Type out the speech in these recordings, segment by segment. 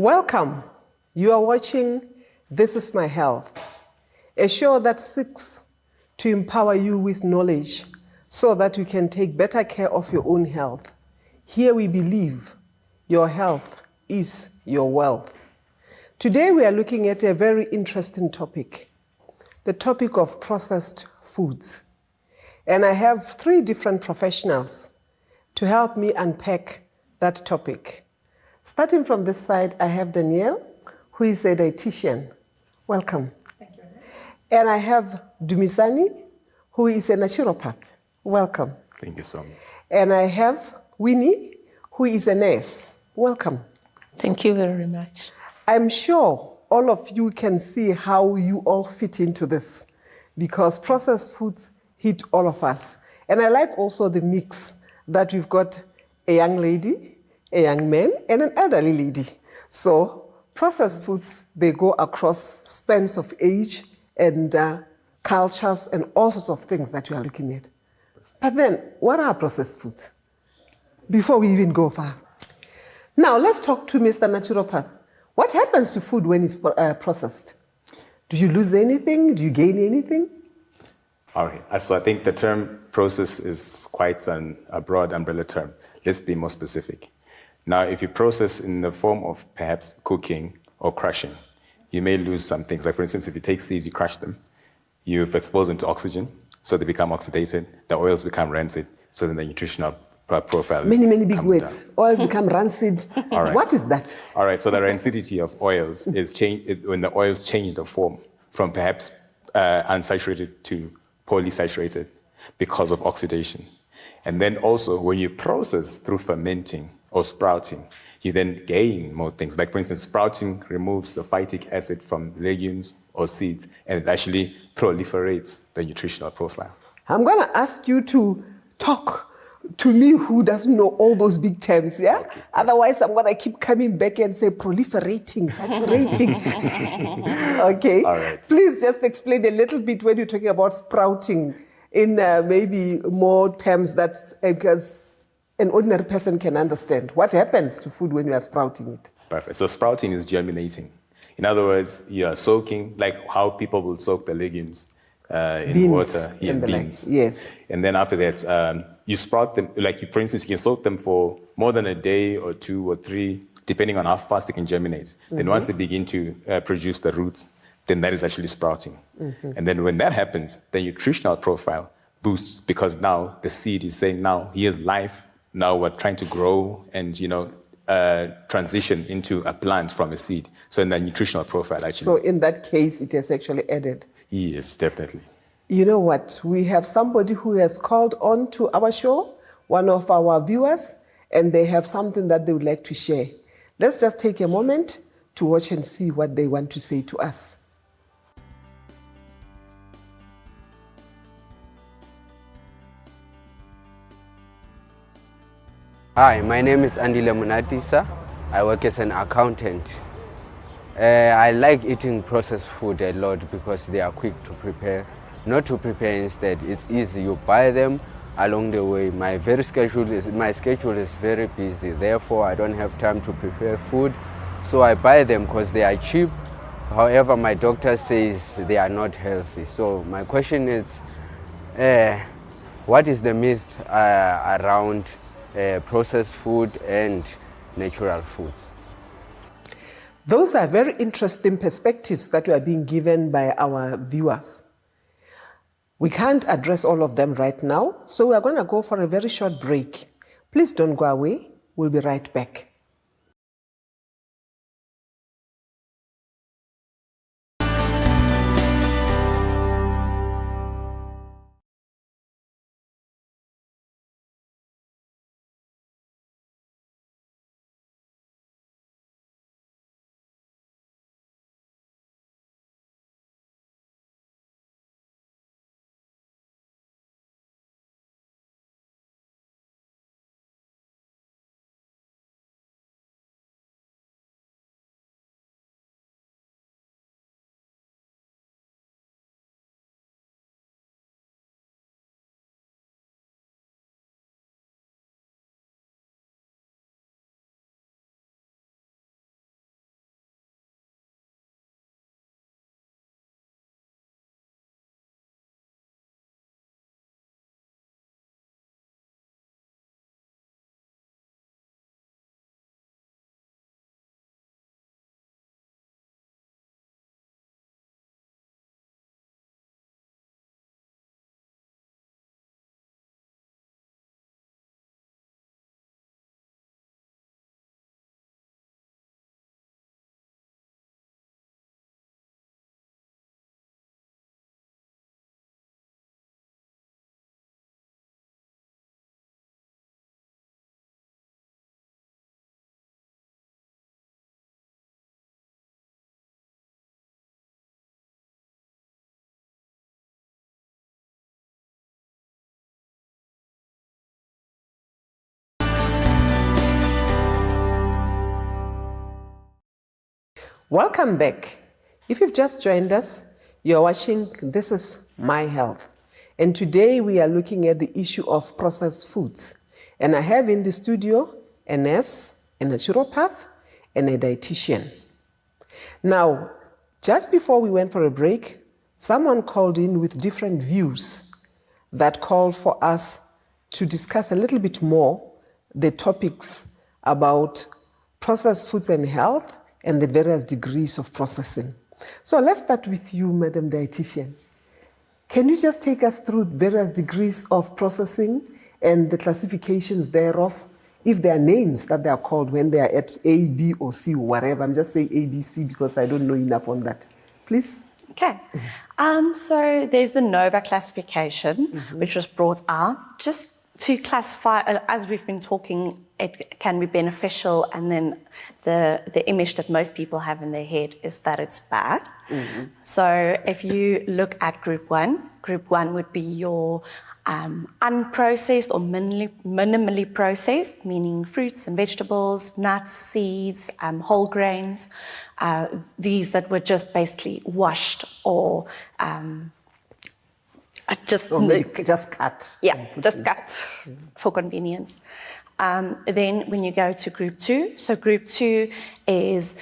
Welcome. You are watching This Is My Health, a show that seeks to empower you with knowledge so that you can take better care of your own health. Here we believe your health is your wealth. Today we are looking at a very interesting topic, the topic of processed foods. And I have 3 different professionals to help me unpack that topic. Starting from this side, I have Danielle, who is a dietitian. Welcome. Thank you. And I have Dumisani, who is a naturopath. Welcome. Thank you so much. And I have Winnie, who is a nurse. Welcome. Thank you very much. I'm sure all of you can see how you all fit into this, because processed foods hit all of us. And I like also the mix that we've got a young lady, a young man, and an elderly lady. So processed foods, they go across spans of age and cultures and all sorts of things that you are looking at. But then, what are processed foods? Before we even go far. Now, let's talk to Mr. Naturopath. What happens to food when it's processed? Do you lose anything? Do you gain anything? All right. So I think the term process is quite a broad umbrella term. Let's be more specific. Now, if you process in the form of perhaps cooking or crushing, you may lose some things. Like, for instance, if you take seeds, you crush them, you've exposed them to oxygen, so they become oxidated, the oils become rancid, so then the nutritional profile Many big words. down. Oils become rancid. All right. What is that? All right, so the rancidity of oils is when the oils change the form from perhaps unsaturated to polysaturated because of oxidation. And then also, when you process through fermenting or sprouting, you then gain more things. Like, for instance, sprouting removes the phytic acid from legumes or seeds, and it actually proliferates the nutritional profile. I'm going to ask you to talk to me who doesn't know all those big terms, yeah? Okay. Otherwise, I'm going to keep coming back and say proliferating, saturating. Okay? All right. Please just explain a little bit when you're talking about sprouting in maybe more terms that because an ordinary person can understand. What happens to food when you are sprouting it? Perfect. So sprouting is germinating. In other words, you are soaking, like how people will soak the legumes in beans water. Yes, and beans. Yes. And then after that, you sprout them, like, for instance, you can soak them for more than a day or 2 or 3, depending on how fast they can germinate. Mm-hmm. Then once they begin to produce the roots, then that is actually sprouting. Mm-hmm. And then when that happens, the nutritional profile boosts, because now the seed is saying, now here's life. Now we're trying to grow and, transition into a plant from a seed. So in the nutritional profile, actually. So in that case, it has actually added. Yes, definitely. You know what? We have somebody who has called on to our show, one of our viewers, and they have something that they would like to share. Let's just take a moment to watch and see what they want to say to us. Hi, my name is Andile Munatisa. I work as an accountant. I like eating processed food a lot because they are quick to prepare. Not to prepare instead, it's easy. You buy them along the way. My schedule is very busy, therefore I don't have time to prepare food. So I buy them because they are cheap. However, my doctor says they are not healthy. So my question is, what is the myth around processed food and natural foods? Those are very interesting perspectives that we are being given by our viewers. We can't address all of them right now, so we are going to go for a very short break. Please don't go away. We'll be right back. Welcome back. If you've just joined us, you're watching This is My Health. And today we are looking at the issue of processed foods. And I have in the studio a nurse, a naturopath, and a dietitian. Now, just before we went for a break, someone called in with different views that called for us to discuss a little bit more the topics about processed foods and health and the various degrees of processing. So let's start with you, Madam Dietitian. Can you just take us through various degrees of processing and the classifications thereof, if there are names that they are called when they are at A, B, or C, or whatever? I'm just saying A, B, C because I don't know enough on that. Please? Okay. So there's the NOVA classification, which was brought out just to classify, as we've been talking, it can be beneficial, and then the image that most people have in their head is that it's bad. So if you look at Group 1 would be your unprocessed or minimally processed, meaning fruits and vegetables, nuts, seeds, whole grains, these that were just basically washed or just cut. Yeah, just cut for convenience. Then when you go to Group 2, so Group 2 is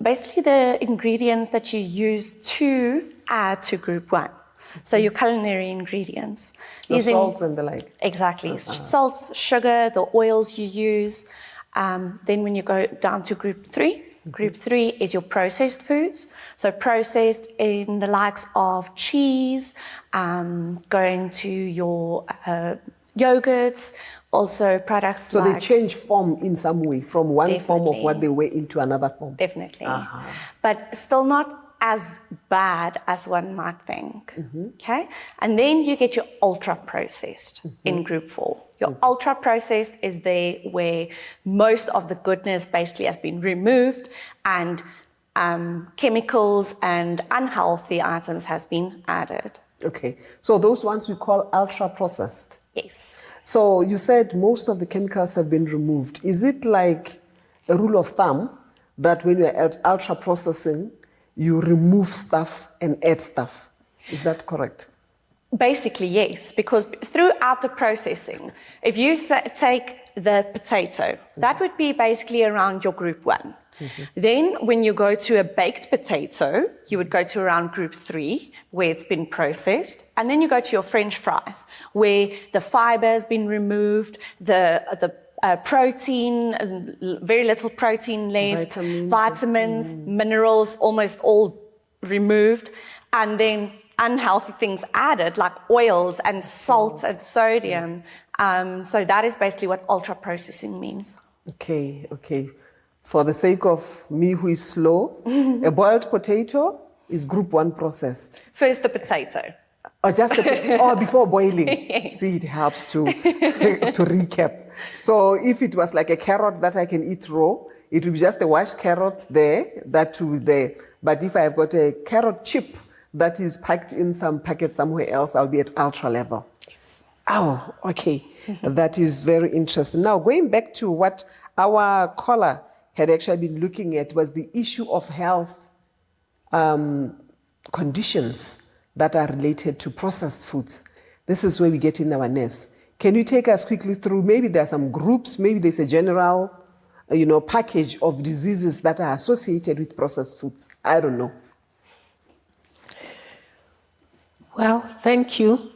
basically the ingredients that you use to add to Group 1. So your culinary ingredients. The salts and the like. Exactly. Salts, sugar, the oils you use. Then when you go down to Group 3, Group 3 is your processed foods. So processed in the likes of cheese, going to your yogurts, also products so like... they change form in some way from one form of Definitely. what they were into another form. Definitely. But still not as bad as one might think. Okay? And then you get your ultra processed in Group 4. Your ultra processed is there where most of the goodness basically has been removed and chemicals and unhealthy items has been added. Okay, so those ones we call ultra processed. Yes. So you said most of the chemicals have been removed. Is it like a rule of thumb that when you're at ultra processing, you remove stuff and add stuff? Is that correct? Basically, yes, because throughout the processing, if you take the potato, that would be basically around your Group 1. Then when you go to a baked potato, you would go to around Group 3, where it's been processed. And then you go to your French fries, where the fiber has been removed, the protein, very little protein left, vitamins, minerals, almost all removed, and then unhealthy things added, like oils and salt and sodium. So that is basically what ultra processing means. Okay. For the sake of me who is slow, a boiled potato is Group 1 processed. First the potato. Or just before boiling. Yes. See, it helps to recap. So if it was like a carrot that I can eat raw, it would be just a washed carrot there, that too there. But if I've got a carrot chip that is packed in some packet somewhere else, I'll be at ultra level. Yes. Oh, okay. That is very interesting. Now, going back to what our caller had actually been looking at was the issue of health conditions that are related to processed foods. This is where we get in our nurse. Can you take us quickly through, maybe there are some groups, maybe there's a general, package of diseases that are associated with processed foods? I don't know. Well, thank you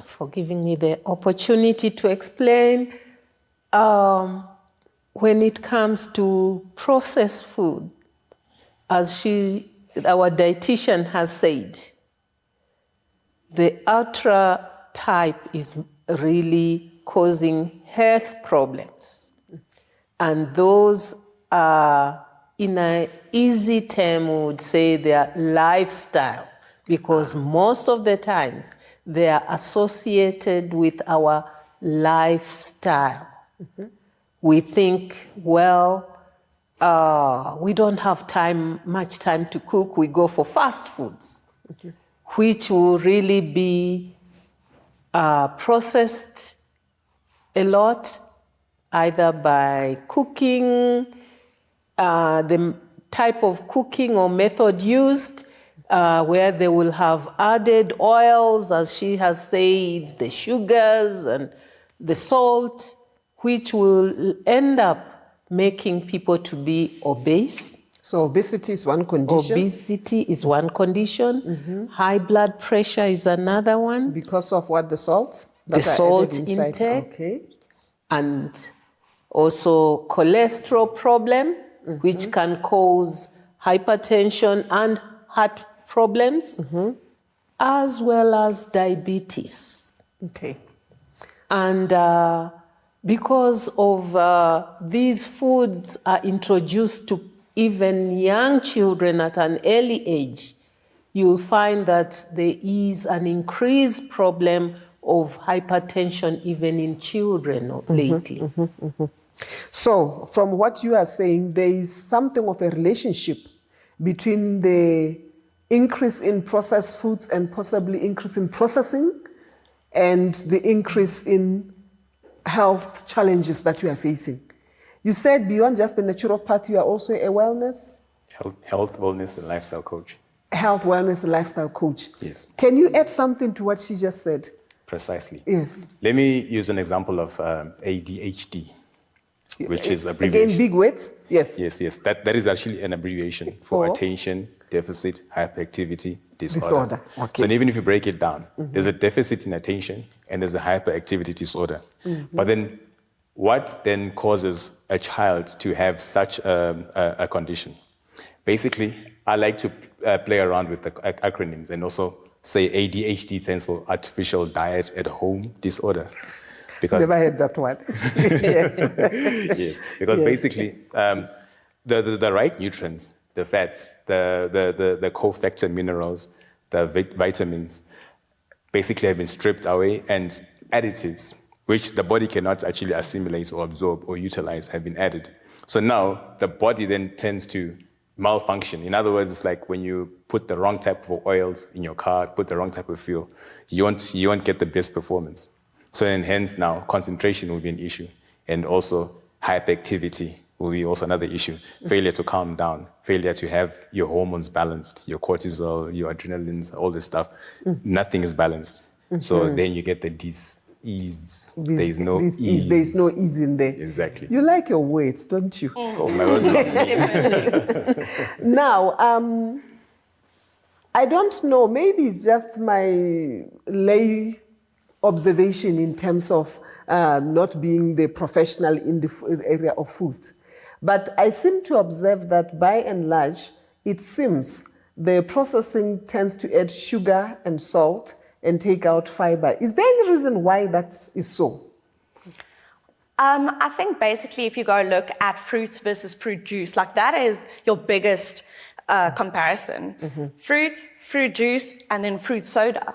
for giving me the opportunity to explain. When it comes to processed food, as our dietitian has said, the ultra type is really causing health problems. And those are, in an easy term, we would say they are lifestyle, because most of the times they are associated with our lifestyle. We think, well, we don't have much time to cook, we go for fast foods, which will really be processed a lot, either by cooking, the type of cooking or method used, where they will have added oils, as she has said, the sugars and the salt, which will end up making people to be obese. So obesity is one condition. Obesity is one condition. High blood pressure is another one. Because of what? The salt? The that are salt added inside? intake. Okay. And also cholesterol problem, which can cause hypertension and heart problems, as well as diabetes. Okay. And because of these foods are introduced to even young children at an early age, you'll find that there is an increased problem of hypertension even in children lately. So, from what you are saying, there is something of a relationship between the increase in processed foods and possibly increase in processing and the increase in health challenges that you are facing. You said beyond just the naturopath, you are also a wellness, Health, wellness, and lifestyle coach. health, wellness, and lifestyle coach. Yes. Can you add something to what she just said? Precisely. Yes. Let me use an example of ADHD, which is abbreviation. Again, big words? Yes. Yes. That is actually an abbreviation for For? attention deficit hyperactivity disorder. Disorder, okay. So even if you break it down, there's a deficit in attention and there's a hyperactivity disorder. But then what then causes a child to have such a condition? Basically, I like to play around with the acronyms and also say ADHD stands for Artificial Diet at Home Disorder. Because Never heard that one. Yes. yes, because basically the right nutrients, the fats, the cofactor minerals, the vitamins, basically have been stripped away, and additives, which the body cannot actually assimilate or absorb or utilize, have been added. So now the body then tends to malfunction. In other words, it's like when you put the wrong type of oils in your car, put the wrong type of fuel, you won't get the best performance. So then hence now concentration will be an issue, and also hyperactivity will be also another issue. Failure to calm down, failure to have your hormones balanced, your cortisol, your adrenalines, all this stuff. Nothing is balanced. So then you get the dis-ease. There is no ease. There is no ease in there. Exactly. You like your words, don't you? Oh, my word. Now, I don't know, maybe it's just my lay observation in terms of not being the professional in the area of food. But I seem to observe that by and large, it seems the processing tends to add sugar and salt and take out fiber. Is there any reason why that is so? I think basically if you go look at fruits versus fruit juice, like that is your biggest comparison. Fruit juice, and then fruit soda.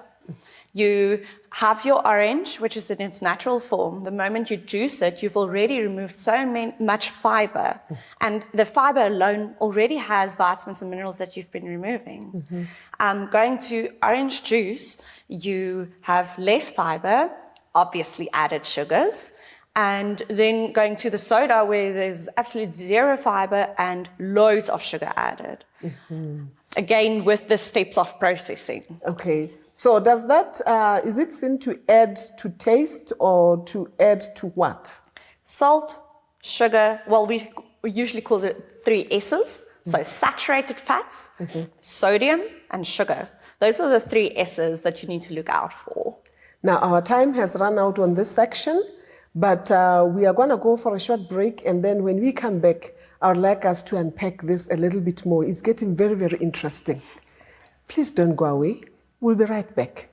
You have your orange, which is in its natural form. The moment you juice it, you've already removed so much fiber. And the fiber alone already has vitamins and minerals that you've been removing. Going to orange juice, you have less fiber, obviously added sugars. And then going to the soda, where there's absolute zero fiber and loads of sugar added. Again, with the steps of processing. Okay. So does that, is it seen to add to taste or to add to what? Salt, sugar, well, we usually call it 3 S's. So saturated fats, sodium, and sugar. Those are the 3 S's that you need to look out for. Now, our time has run out on this section, but we are going to go for a short break, and then when we come back, I would like us to unpack this a little bit more. It's getting very, very interesting. Please don't go away. We'll be right back.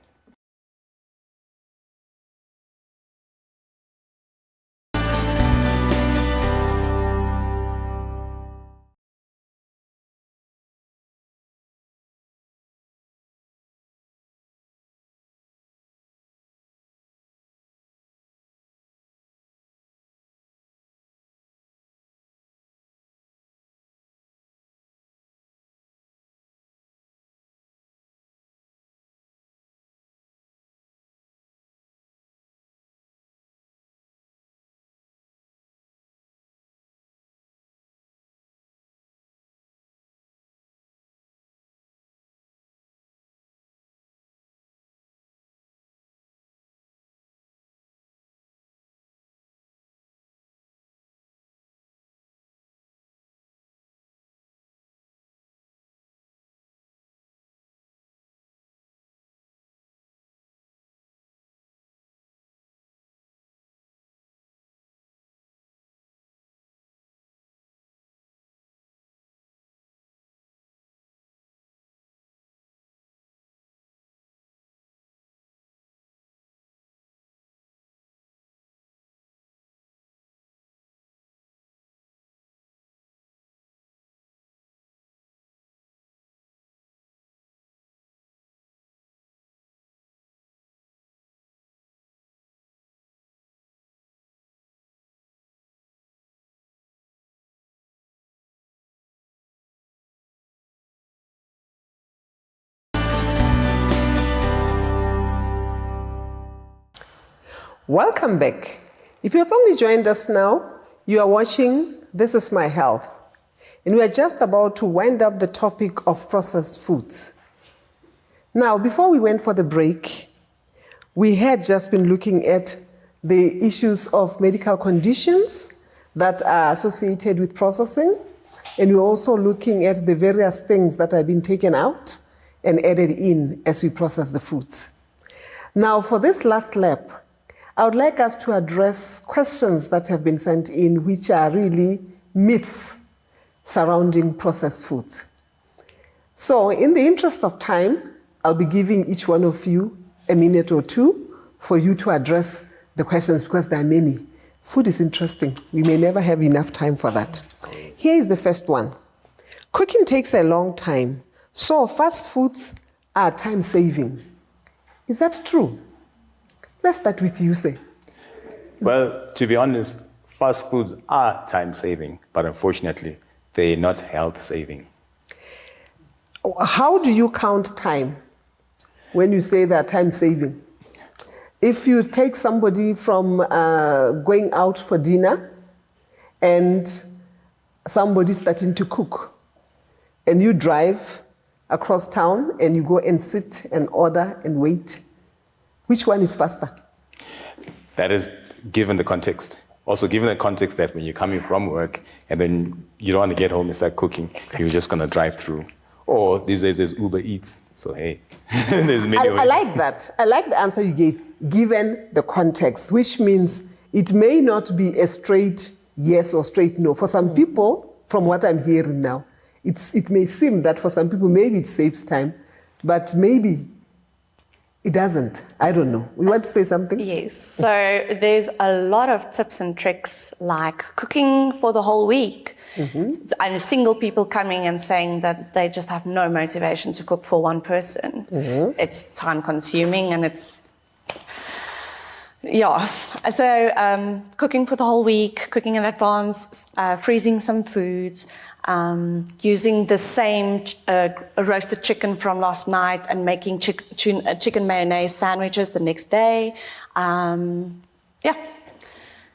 Welcome back. If you have only joined us now, you are watching This Is My Health. And we are just about to wind up the topic of processed foods. Now, before we went for the break, we had just been looking at the issues of medical conditions that are associated with processing. And we're also looking at the various things that have been taken out and added in as we process the foods. Now, for this last lap, I would like us to address questions that have been sent in, which are really myths surrounding processed foods. So, in the interest of time, I'll be giving each one of you a minute or two for you to address the questions because there are many. Food is interesting. We may never have enough time for that. Here is the first one. Cooking takes a long time, so fast foods are time-saving. Is that true? Let's start with you, say. Well, to be honest, fast foods are time-saving, but unfortunately, they're not health-saving. How do you count time when you say they're time-saving? If you take somebody from going out for dinner and somebody starting to cook, and you drive across town and you go and sit and order and wait, which one is faster? That is given the context. Also given the context that when you're coming from work and then you don't want to get home and start cooking, you're just going to drive through. Or these days there's Uber Eats, so hey, there's many ways. I like that. I like the answer you gave, given the context, which means it may not be a straight yes or straight no. For some people, from what I'm hearing now, it may seem that for some people maybe it saves time, but maybe it doesn't. I don't know. You want to say something? Yes. So there's a lot of tips and tricks like cooking for the whole week. I know single people coming and saying that they just have no motivation to cook for one person. It's time consuming and it's, yeah. So cooking for the whole week, cooking in advance, freezing some foods, using the same roasted chicken from last night and making chicken mayonnaise sandwiches the next day. Yeah.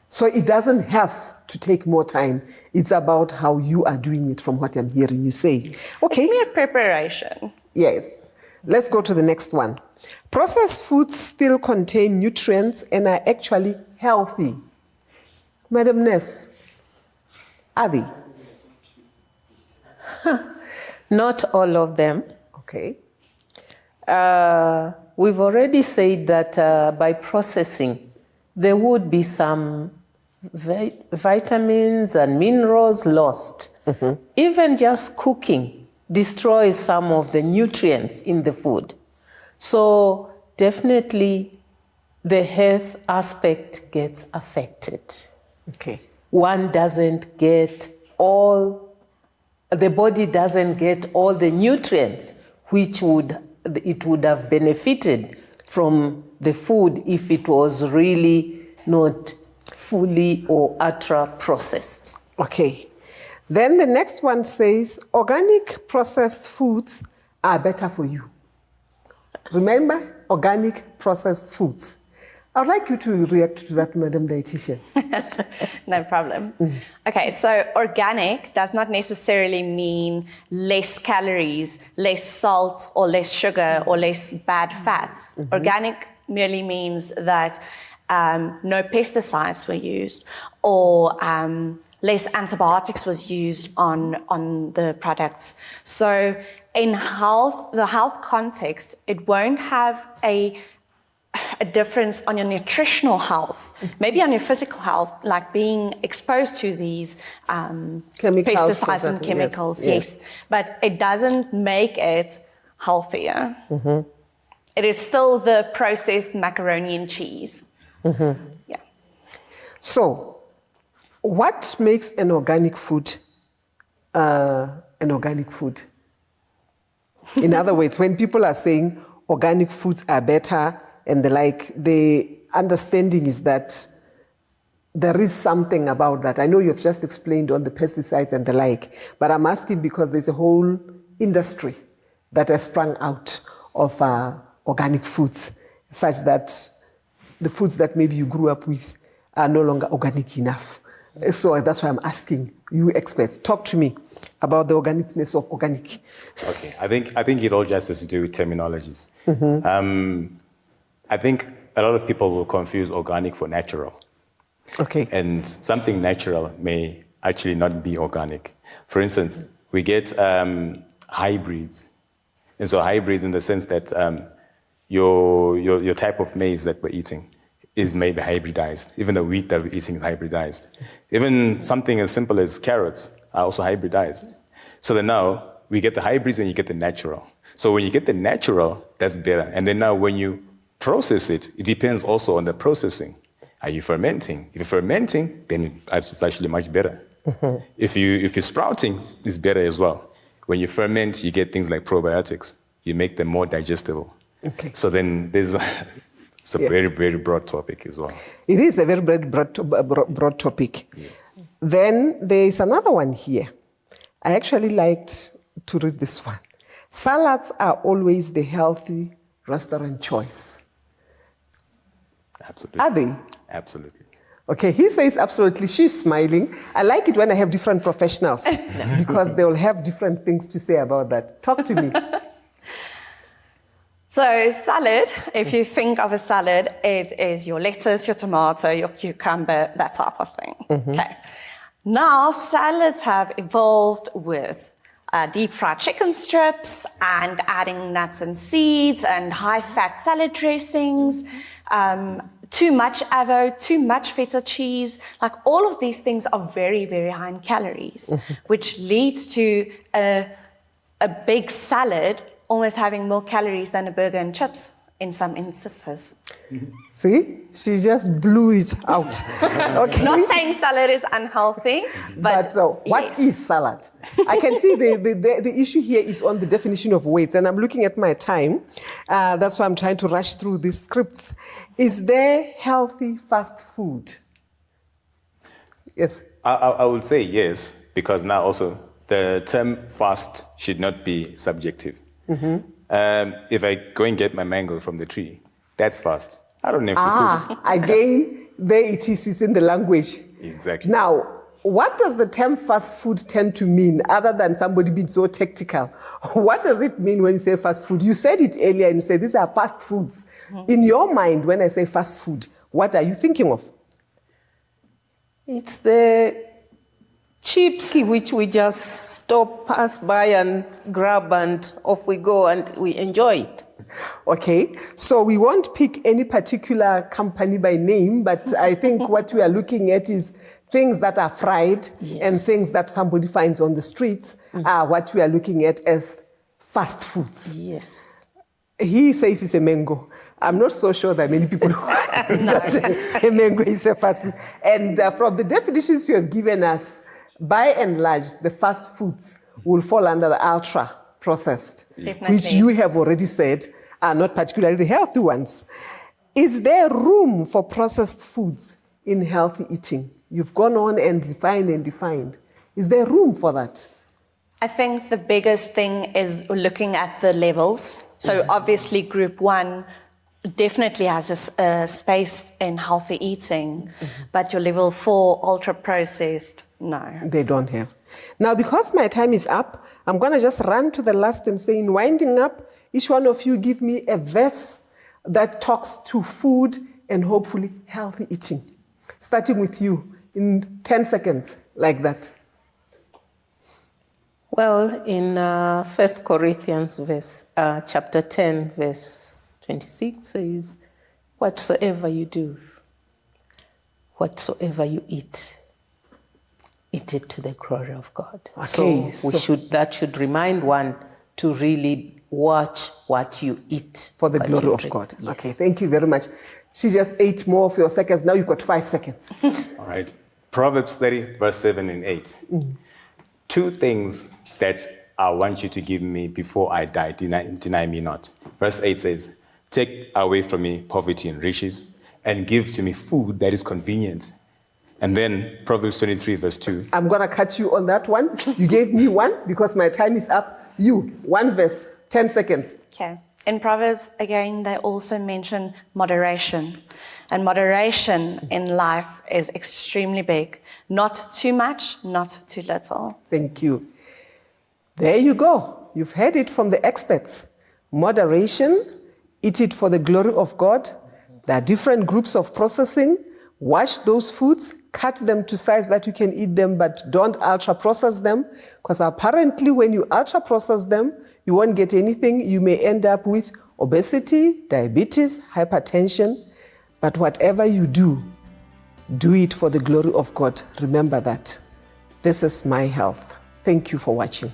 So it doesn't have to take more time. It's about how you are doing it from what I'm hearing you say. Okay. It's mere preparation. Yes. Let's go to the next one. Processed foods still contain nutrients and are actually healthy. Madam Ness, are they? Not all of them. Okay. We've already said that by processing, there would be some vitamins and minerals lost. Even just cooking destroys some of the nutrients in the food. So definitely the health aspect gets affected. Okay. One doesn't get the body doesn't get all the nutrients which it would have benefited from the food if it was really not fully or ultra processed. Okay. Then the next one says, organic processed foods are better for you. Remember, organic processed foods. I'd like you to react to that, Madam Dietitian. No problem. Okay, so organic does not necessarily mean less calories, less salt, or less sugar, or less bad fats. Organic merely means that no pesticides were used, or less antibiotics was used on the products. So in the health context, it won't have a difference on your nutritional health, maybe on your physical health, like being exposed to these pesticides and chemicals, yes. But it doesn't make it healthier. It is still the processed macaroni and cheese. Yeah. So, what makes an organic food an organic food? In other words, when people are saying organic foods are better and the understanding is that there is something about that. I know you've just explained on the pesticides and the like, but I'm asking because there's a whole industry that has sprung out of organic foods, such that the foods that maybe you grew up with are no longer organic enough. So that's why I'm asking you experts, talk to me about the organicness of organic. Okay, I think it all just has to do with terminologies. I think a lot of people will confuse organic for natural. Okay. And something natural may actually not be organic. For instance, we get hybrids. And so hybrids in the sense that your type of maize that we're eating is maybe hybridized. Even the wheat that we're eating is hybridized. Even something as simple as carrots are also hybridized. So then now we get the hybrids and you get the natural. So when you get the natural, that's better. And then now when you process it, it depends also on the processing. Are you fermenting? If you're fermenting, then it's actually much better. If you're sprouting, it's better as well. When you ferment, you get things like probiotics. You make them more digestible. Okay. So then it's a very, very broad topic as well. It is a very broad topic. Yes. Then there is another one here. I actually liked to read this one. Salads are always the healthy restaurant choice. Absolutely. Are they? Absolutely. Okay, he says absolutely. She's smiling. I like it when I have different professionals because they will have different things to say about that. Talk to me. So salad, if you think of a salad, it is your lettuce, your tomato, your cucumber, that type of thing. Okay. Now salads have evolved with deep fried chicken strips and adding nuts and seeds and high fat salad dressings, too much avo, too much feta cheese. Like all of these things are very, very high in calories, which leads to a big salad almost having more calories than a burger and chips in some instances. See, she just blew it out. Okay. Not saying salad is unhealthy, but what yes. is salad? I can see the issue here is on the definition of weights, and I'm looking at my time. That's why I'm trying to rush through these scripts. Is there healthy fast food? Yes. I would say yes, because now also the term fast should not be subjective. If I go and get my mango from the tree, that's fast. I don't have to cook. Again, there it is, it's in the language. Exactly. Now, what does the term fast food tend to mean, other than somebody being so tactical? What does it mean when you say fast food? You said it earlier and you said these are fast foods. In your mind, when I say fast food, what are you thinking of? It's the chips which we just stop, pass by and grab and off we go and we enjoy it. Okay, so we won't pick any particular company by name, but I think what we are looking at is things that are fried and things that somebody finds on the streets are what we are looking at as fast foods. Yes. He says it's a mango. I'm not so sure that many people know that a mango is a fast food. And from the definitions you have given us, by and large, the fast foods will fall under the ultra processed, which you have already said are not particularly the healthy ones. Is there room for processed foods in healthy eating? You've gone on and defined. Is there room for that? I think the biggest thing is looking at the levels. So obviously group 1 definitely has a space in healthy eating, but your level 4 ultra processed, no. They don't have. Now, because my time is up, I'm going to just run to the last and say, in winding up, each one of you give me a verse that talks to food and hopefully healthy eating. Starting with you in 10 seconds, like that. Well, in 1 Corinthians chapter 10, verse 26 says, whatsoever you do, whatsoever you eat, eat it to the glory of God. Okay, so that should remind one to really watch what you eat. For the glory of God. Yes. Okay, thank you very much. She just ate more of your seconds. Now you've got 5 seconds. All right. Proverbs 30, verse 7 and 8. 2 things that I want you to give me before I die, deny me not. Verse 8 says, take away from me poverty and riches, and give to me food that is convenient. And then Proverbs 23, verse 2. I'm going to cut you on that one. You gave me one because my time is up. You, 1 verse, 10 seconds. Okay. In Proverbs, again, they also mention moderation. And moderation in life is extremely big. Not too much, not too little. Thank you. There you go. You've heard it from the experts. Moderation, eat it for the glory of God. There are different groups of processing. Wash those foods, cut them to size that you can eat them, but don't ultra-process them, because apparently when you ultra-process them, you won't get anything. You may end up with obesity, diabetes, hypertension. But whatever you do it for the glory of God. Remember that. This is My Health. Thank you for watching.